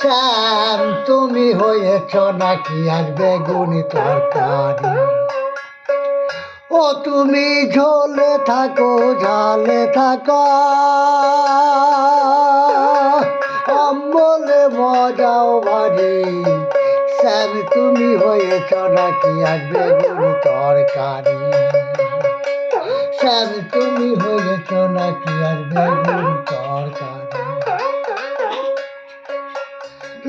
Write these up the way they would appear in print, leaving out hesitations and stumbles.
শ্যাম তুমি হয়েছ নাকি আর বেগুনি তরকারি। ও তুমি ঝোলে থাকো ঝালে থাকো, অম্বলে মজাও ভারী। শ্যাম তুমি হয়েছ নাকি আর বেগুনি তরকারি। শ্যাম তুমি হয়েছ নাকি আর বেগুনি তরকারি।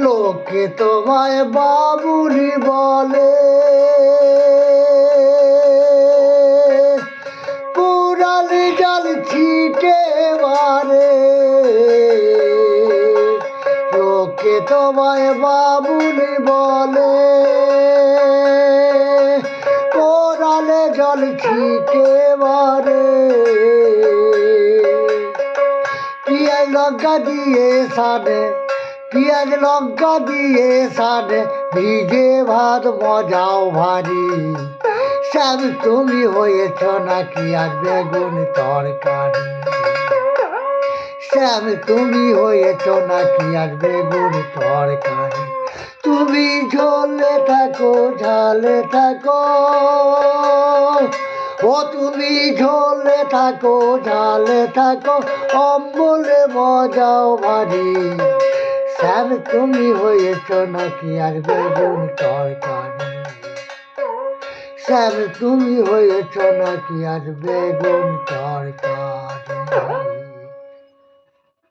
লোকে তোমায় বাবুনি বলে, পুরালি জল ছিটে মারে। লোকে তোমায় বাবুনি বলে, পুরালে জল ছিটে মারে। পিঁয়াজ লঙ্কা দিয়ে সানে, পিঁয়াজ লঙ্কা দিয়ে সানে, ভিজে ভাত মজাও ভারী। শ্যাম তুমি হয়েছ নাকি আর বেগুন তরকারি। শ্যাম তুমি হয়েছ নাকি আর বেগুন তরকারি। তুমি ঝোলে থাকো ঝালে থাকো, ও তুমি ঝোলে থাকো ঝালে থাকো, অম্বলে মজাও ভারী। শ্যাম তুমি হয়েছ নাকি আর বেগুন তরকারি। শ্যাম তুমি হয়েছ নাকি আর বেগুন তরকারি।